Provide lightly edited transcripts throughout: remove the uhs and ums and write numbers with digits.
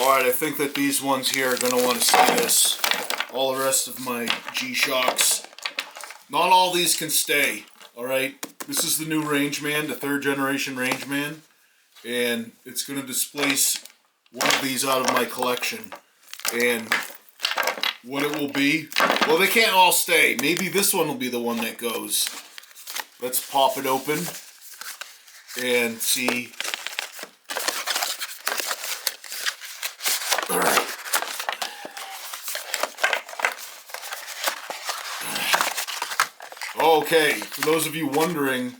Alright, I think that these ones here are going to want to see this. All the rest of my G-Shocks. Not all these can stay. Alright, this is the new Rangeman, the 3rd generation Rangeman. And it's going to displace one of these out of my collection. And what it will be, well, they can't all stay. Maybe this one will be the one that goes. Let's pop it open and see. Alright. Okay, for those of you wondering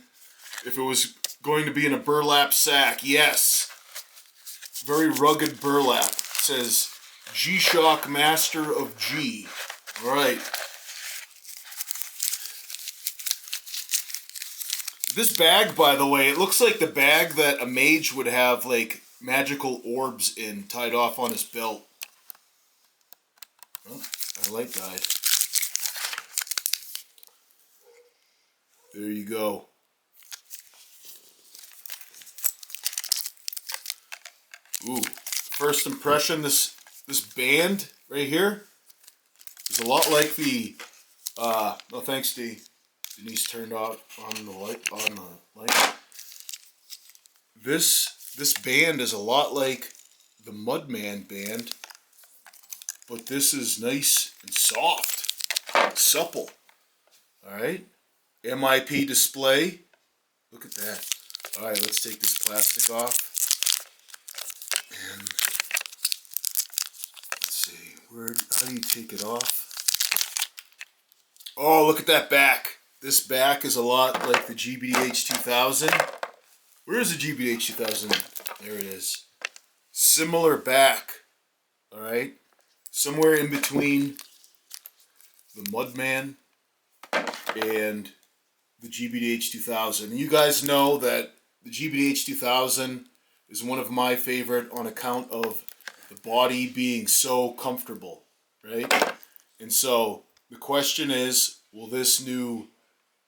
if it was going to be in a burlap sack, yes. Very rugged burlap. It says G-Shock Master of G. Alright. This bag, by the way, it looks like the bag that a mage would have, like, magical orbs in, tied off on his belt. Oh, our light died. There you go. Ooh, first impression, this band right here is a lot like the, no thanks, Denise turned on the light. This band is a lot like the Mudman band, but this is nice and soft, supple. Alright, MIP display, look at that. Alright, let's take this plastic off. And let's see, how do you take it off? Oh, look at that back. This back is a lot like the GPR-H1000. Where is the GPR-H1000? There it is. Similar back. Alright? Somewhere in between the Mudman and the GPR-H1000. And you guys know that the GPR-H1000 is one of my favorite on account of the body being so comfortable, right? And so the question is, will this new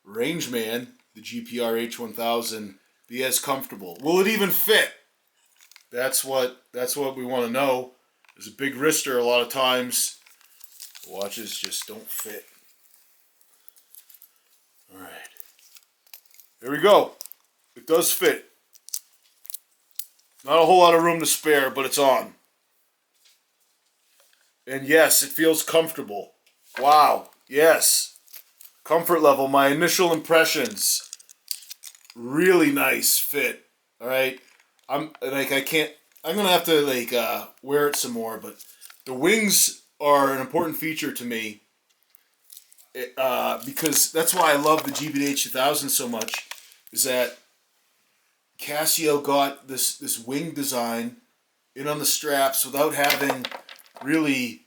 Rangeman, the GPR-H1000, be as comfortable? Will it even fit? That's what we want to know. There's a big wrister a lot of times. Watches just don't fit. All right. Here we go. It does fit. Not a whole lot of room to spare, but it's on. And yes, it feels comfortable. Wow. Yes. Comfort level, my initial impressions. Really nice fit. Alright. I'm going to have to wear it some more, but the wings are an important feature to me. Because that's why I love the GPR-H1000 so much, is that Casio got this wing design in on the straps without having really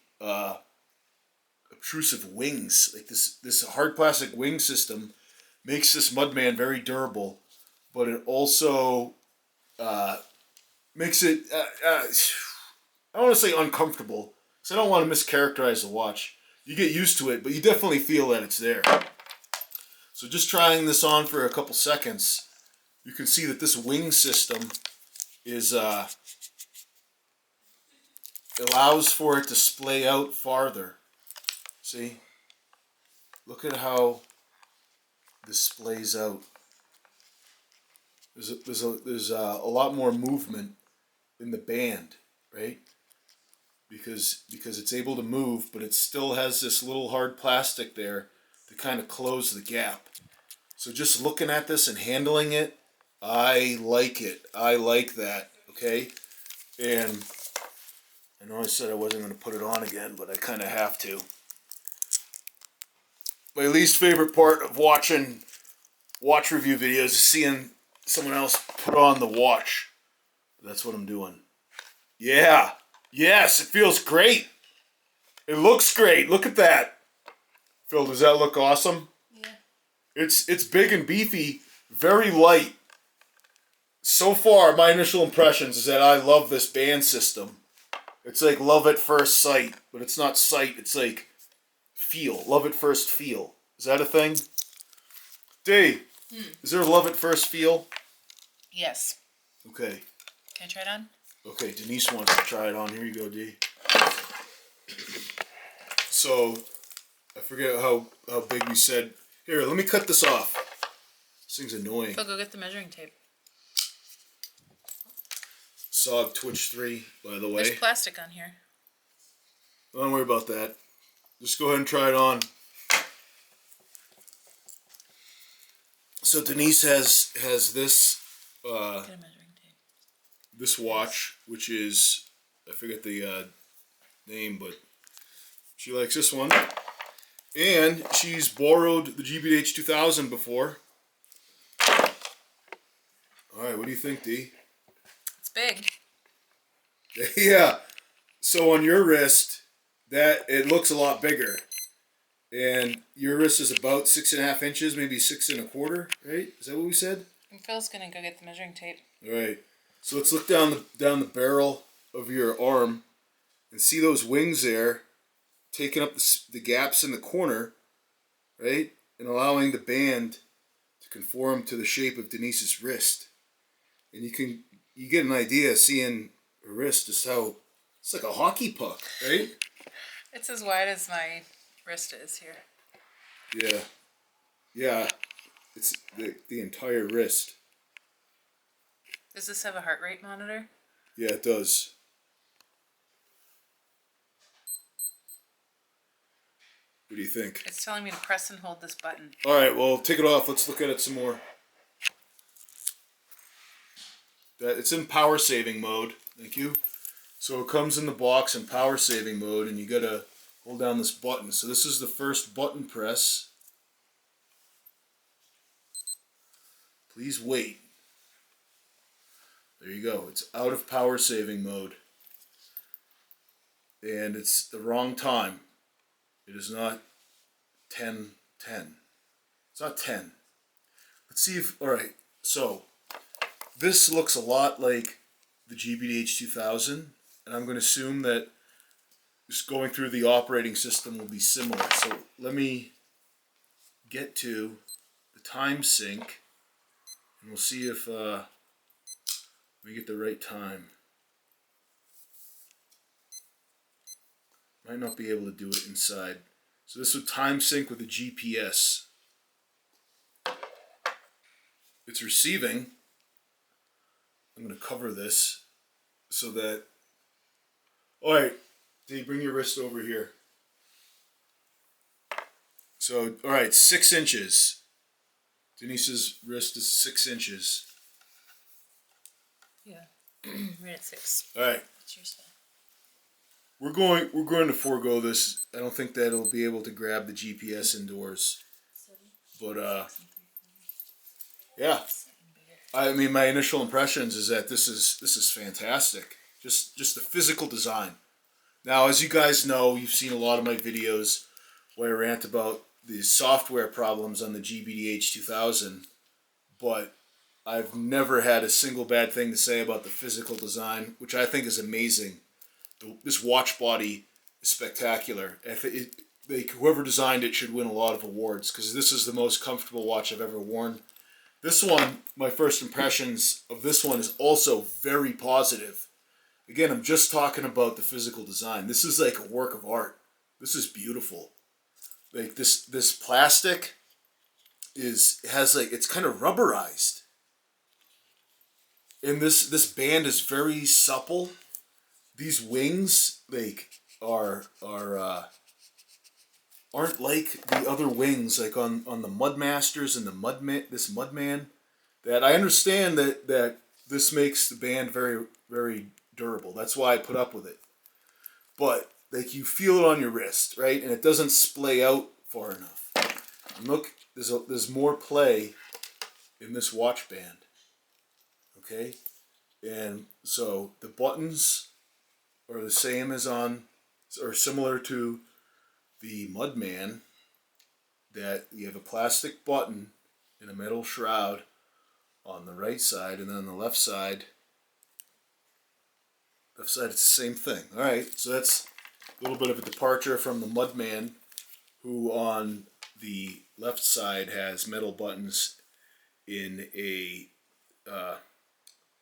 obtrusive wings. Like this hard plastic wing system makes this Mudman very durable, but it also makes it I don't want to say uncomfortable, because I don't want to mischaracterize the watch. You get used to it, but you definitely feel that it's there. So just trying this on for a couple seconds, you can see that this wing system is allows for it to splay out farther. See? Look at how this splays out. There's a lot more movement in the band, right? Because it's able to move, but it still has this little hard plastic there to kind of close the gap. So just looking at this and handling it, I like it. I like that, okay? And I know I said I wasn't going to put it on again, but I kind of have to. My least favorite part of watching watch review videos is seeing someone else put on the watch. That's what I'm doing. Yeah. Yes, it feels great. It looks great. Look at that. Phil, does that look awesome? Yeah. It's big and beefy, very light. So far, my initial impressions is that I love this band system. It's like love at first sight, but it's not sight, it's like feel. Love at first feel. Is that a thing? Dee, is there a love at first feel? Yes. Okay. Can I try it on? Okay, Denise wants to try it on. Here you go, D. So, I forget how big we said. Here, let me cut this off. This thing's annoying. So go get the measuring tape. SOG Twitch 3, by the way. There's plastic on here. Don't worry about that. Just go ahead and try it on. So Denise has this Get a measuring tape. this watch, which is, I forget the name, but she likes this one. And she's borrowed the GPR-H1000 before. Alright, what do you think, D? It's big. Yeah. So on your wrist, that it looks a lot bigger. And your wrist is about 6.5 inches, maybe 6 1/4, right? Is that what we said? And Phil's gonna go get the measuring tape. Alright. So let's look down the barrel of your arm and see those wings there taking up the gaps in the corner, right? And allowing the band to conform to the shape of Denise's wrist. And you get an idea seeing her wrist just how it's like a hockey puck, right? It's as wide as my wrist is here. Yeah. Yeah. It's the entire wrist. Does this have a heart rate monitor? Yeah, it does. What do you think? It's telling me to press and hold this button. Alright, well, take it off. Let's look at it some more. It's in power saving mode. Thank you. So it comes in the box in power saving mode, and you gotta hold down this button. So this is the first button press. Please wait. There you go. It's out of power saving mode. And it's the wrong time. It is not 10:10. It's not 10. Let's see if, alright, so this looks a lot like the GPR-H1000, and I'm going to assume that just going through the operating system will be similar. So let me get to the time sync, and we'll see if we get the right time. Might not be able to do it inside. So this would time sync with the GPS. It's receiving. I'm going to cover this so that... Alright, Dave, bring your wrist over here. So, alright, 6 inches. Denise's wrist is 6 inches. Yeah. Right at 6. Alright. What's your say? We're going to forego this. I don't think that it'll be able to grab the GPS indoors. But yeah. I mean, my initial impressions is that this is fantastic. Just the physical design. Now, as you guys know, you've seen a lot of my videos where I rant about the software problems on the GPR-H1000, but I've never had a single bad thing to say about the physical design, which I think is amazing. This watch body is spectacular. Whoever designed it should win a lot of awards because this is the most comfortable watch I've ever worn. This one, my first impressions of this one is also very positive. Again, I'm just talking about the physical design. This is like a work of art. This is beautiful. Like this plastic has like, it's kind of rubberized. And this band is very supple. These wings like aren't like the other wings like on the Mudmasters and the Mudman. That I understand that this makes the band very, very durable. That's why I put up with it. But like you feel it on your wrist, right? And it doesn't splay out far enough. And look, there's more play in this watch band. Okay? And so the buttons are the same as on, or similar to the Mudman, that you have a plastic button in a metal shroud on the right side, and then on the left side it's the same thing. Alright, so that's a little bit of a departure from the Mudman, who on the left side has metal buttons in a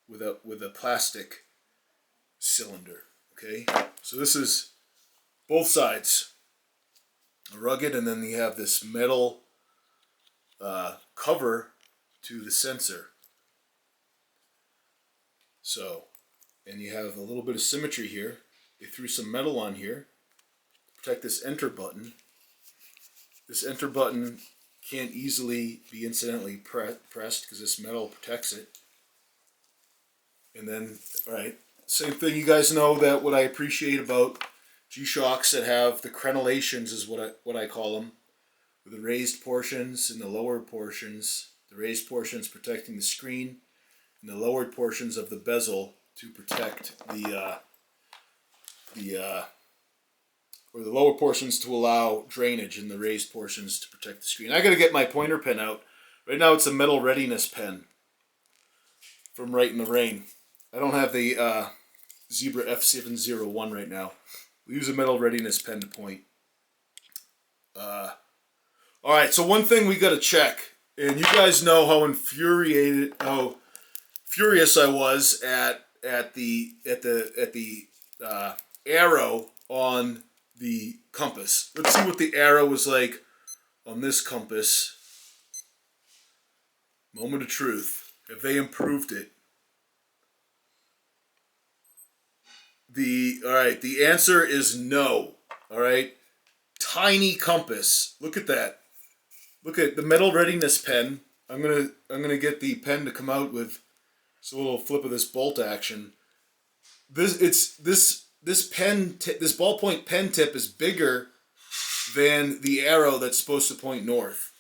with a plastic cylinder. Okay, so this is both sides rugged, and then you have this metal cover to the sensor. So, and you have a little bit of symmetry here. They threw some metal on here to protect this enter button. This enter button can't easily be incidentally pressed because this metal protects it. And then, alright, same thing, you guys know that what I appreciate about G-Shocks that have the crenellations is what I call them, with the raised portions and the lowered portions. The raised portions protecting the screen, and the lowered portions of the bezel to protect the lower portions to allow drainage, and the raised portions to protect the screen. I gotta get my pointer pen out. Right now it's a metal readiness pen from Right in the Rain. I don't have the Zebra F701 right now. We use a metal readiness pen to point. Alright, so one thing we gotta check, and you guys know how furious I was at the arrow on the compass. Let's see what the arrow was like on this compass. Moment of truth. Have they improved it? Alright, the answer is no. Alright? Tiny compass. Look at that. Look at the metal readiness pen. I'm gonna get the pen to come out with just a little flip of this bolt action. This ballpoint pen tip is bigger than the arrow that's supposed to point north.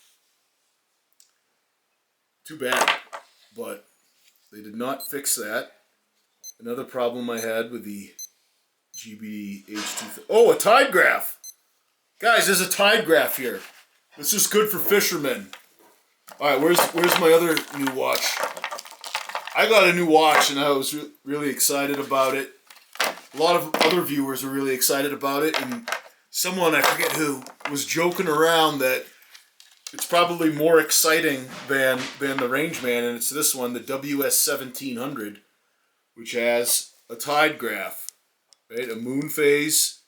Too bad, but they did not fix that. Another problem I had with the GPR-H1000. Oh, a tide graph! Guys, there's a tide graph here. This is good for fishermen. Alright, where's my other new watch? I got a new watch and I was really excited about it. A lot of other viewers were really excited about it, and someone, I forget who, was joking around that it's probably more exciting than the Rangeman, and it's this one, the WS-1700, which has a tide graph, right? A moon phase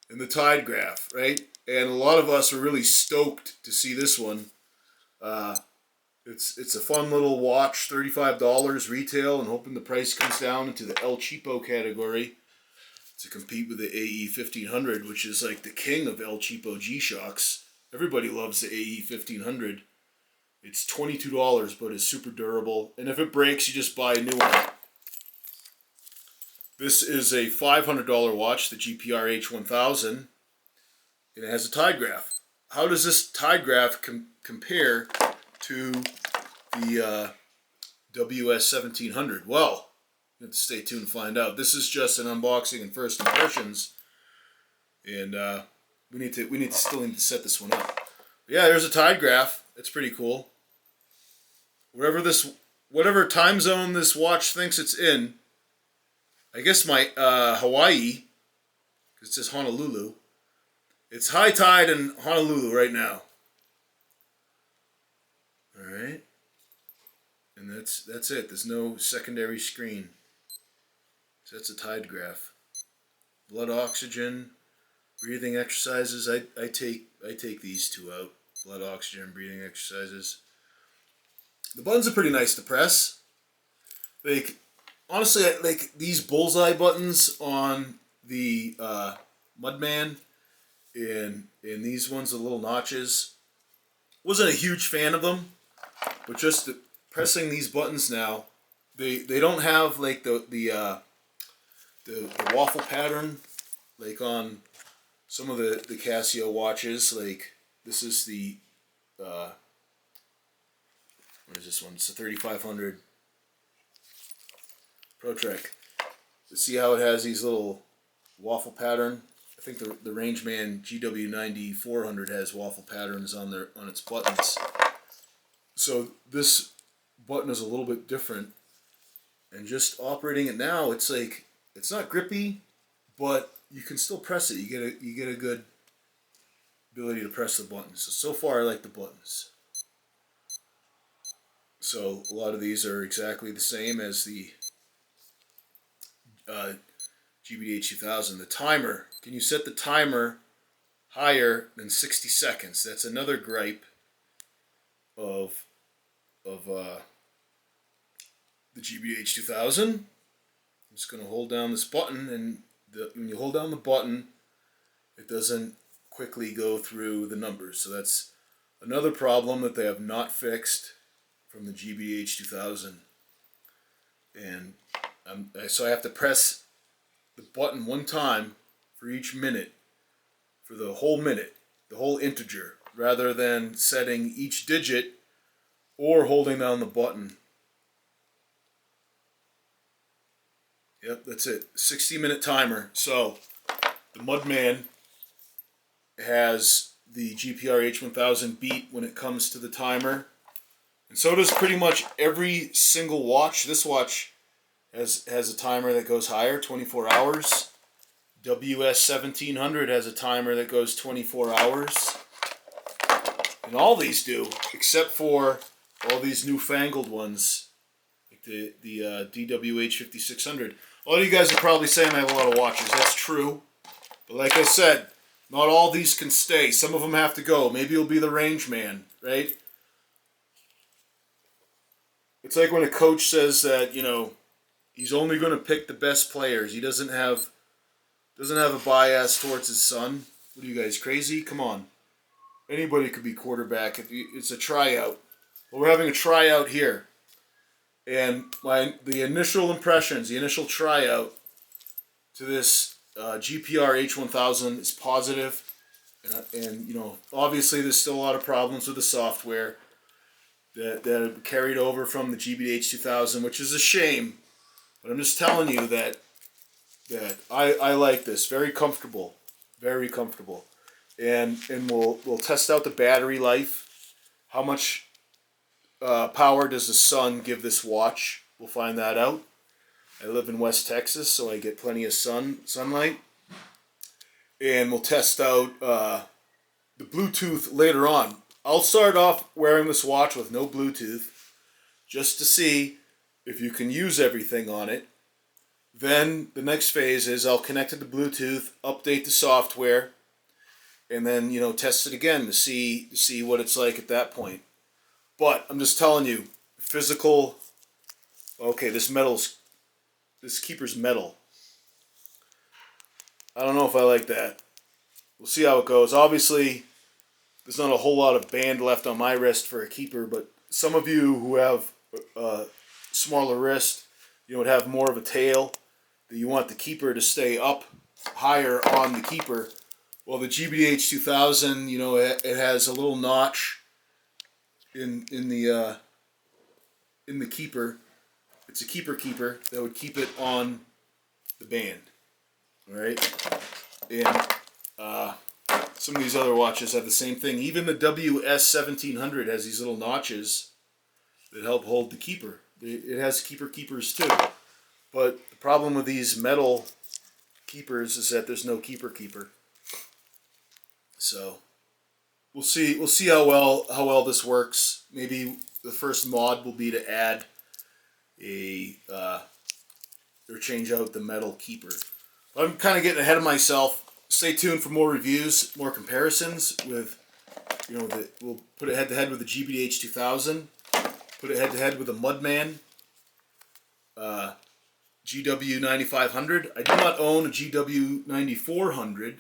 and the tide graph, right? And a lot of us are really stoked to see this one. It's a fun little watch, $35 retail, and hoping the price comes down into the El Cheapo category to compete with the AE-1500, which is like the king of El Cheapo G-Shocks. Everybody loves the AE-1500. It's $22, but it's super durable. And if it breaks, you just buy a new one. This is a $500 watch, the GPR-H1000, and it has a tide graph. How does this tide graph compare to the WS-1700? Well, you have to stay tuned and find out. This is just an unboxing and first impressions, and we still need to set this one up. But yeah, there's a tide graph. It's pretty cool. Whatever time zone this watch thinks it's in, I guess my Hawaii, because it says Honolulu. It's high tide in Honolulu right now. All right, and that's it. There's no secondary screen. So that's a tide graph. Blood oxygen, breathing exercises. I take these two out. Blood oxygen, breathing exercises. The buttons are pretty nice to press. Like, honestly, like these bullseye buttons on the Mudman and these ones, the little notches. Wasn't a huge fan of them, but just pressing these buttons now, they don't have like the waffle pattern like on some of the Casio watches. Like this is the what is this one? It's the 3500 Pro Trek. See how it has these little waffle pattern? I think the Rangeman GW90-400 has waffle patterns on its buttons. So this button is a little bit different, and just operating it now, it's like it's not grippy, but you can still press it. You get a good ability to press the buttons. So far I like the buttons. So a lot of these are exactly the same as the GPR-H1000. The timer. Can you set the timer higher than 60 seconds? That's another gripe of the GPR-H1000. I'm just going to hold down this button, and when you hold down the button, it doesn't quickly go through the numbers. So that's another problem that they have not fixed from the GPR-H1000. And so I have to press the button one time for each minute, for the whole minute, the whole integer, rather than setting each digit or holding down the button. Yep, that's it. 60-minute timer. So the Mudman has the GPR-H1000 beat when it comes to the timer. And so does pretty much every single watch. This watch has a timer that goes higher, 24 hours. WS-1700 has a timer that goes 24 hours. And all these do, except for all these newfangled ones, like the DWH-5600. A lot of you guys are probably saying I have a lot of watches. That's true. But like I said, not all these can stay. Some of them have to go. Maybe it'll be the Rangeman, right? It's like when a coach says that, you know, he's only going to pick the best players. He doesn't have a bias towards his son. What are you guys, crazy? Come on. Anybody could be quarterback. It's a tryout. Well, we're having a tryout here. And the initial impressions, the initial tryout to this GPR-H1000 is positive. And, you know, obviously there's still a lot of problems with the software that have carried over from the GPR-H1000, which is a shame. But I'm just telling you that I like this. Very comfortable. Very comfortable. And we'll test out the battery life. How much power does the sun give this watch? We'll find that out. I live in West Texas, so I get plenty of sunlight. And we'll test out the Bluetooth later on. I'll start off wearing this watch with no Bluetooth, just to see if you can use everything on it. Then the next phase is I'll connect it to Bluetooth, update the software, and then, you know, test it again to see what it's like at that point. But I'm just telling you, physical. Okay, this keeper's metal. I don't know if I like that. We'll see how it goes. Obviously, there's not a whole lot of band left on my wrist for a keeper, but some of you who have a smaller wrist, you would have more of a tail, that you want the keeper to stay up higher on the keeper. Well, the GPR-H1000, you know, it has a little notch in the keeper. It's a keeper that would keep it on the band. All right, and some of these other watches have the same thing. Even the WS-1700 has these little notches that help hold the keeper. It has keepers too. But the problem with these metal keepers is that there's no keeper. So we'll see how well this works. Maybe the first mod will be to add or change out the metal keeper. I'm kind of getting ahead of myself. Stay tuned for more reviews, more comparisons with, you know, we'll put it head to head with the GPR-H1000, put it head to head with the Mudman, GW9500. I do not own a GW9400.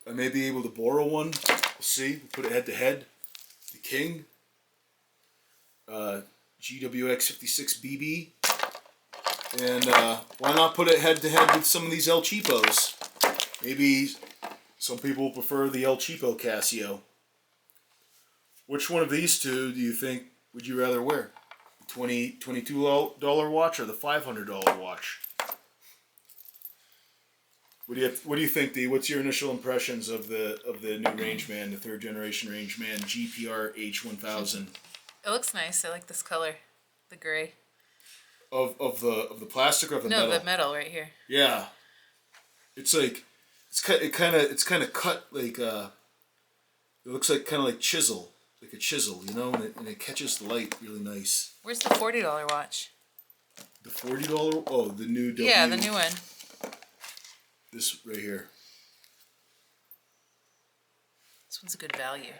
I may be able to borrow one. We'll see. We'll put it head to head. The King, GWX56BB. And why not put it head to head with some of these El Cheapos? Maybe some people prefer the El Cheapo Casio. Which one of these two do you think would you rather wear? The $22 watch or the $500 watch? What do you think, Dee? What's your initial impressions of the new Rangeman, the third generation Rangeman GPR-H1000? It looks nice. I like this color, the gray. Of the plastic or of the metal? No, the metal right here. Yeah, it's like it's kind of cut like it looks like kind of like chisel, like a chisel, you know, and it catches the light really nice. Where's the $40 watch? The $40? Oh, the new W. Yeah, the new one. This right here. This one's a good value.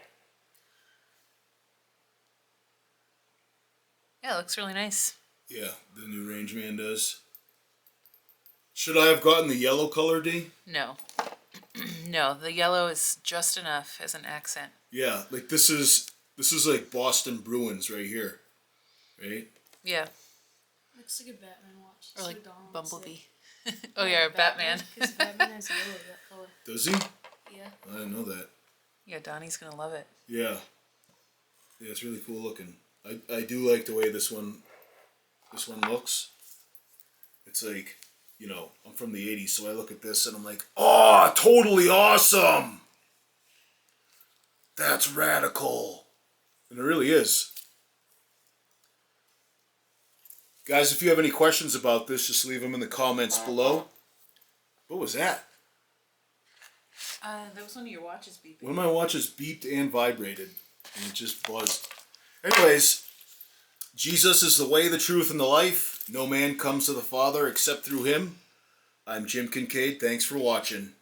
Yeah, it looks really nice. Yeah, the new Rangeman does. Should I have gotten the yellow color, D? No. No, the yellow is just enough as an accent. Yeah, like this is like Boston Bruins right here, right? Yeah. Looks like a Batman watch. Or That's like what Donald would Bumblebee. say. Oh yeah, or Batman. Because Batman has yellow that color. Does he? Yeah. I didn't know that. Yeah, Donnie's gonna love it. Yeah. Yeah, it's really cool looking. I do like the way this one looks. It's like, you know, I'm from the 80s, so I look at this and I'm like, oh, totally awesome! That's radical. And it really is. Guys, if you have any questions about this, just leave them in the comments below. What was that? That was one of your watches beeping. One of my watches beeped and vibrated, and it just buzzed. Anyways, Jesus is the way, the truth, and the life. No man comes to the Father except through him. I'm Jim Kincaid. Thanks for watching.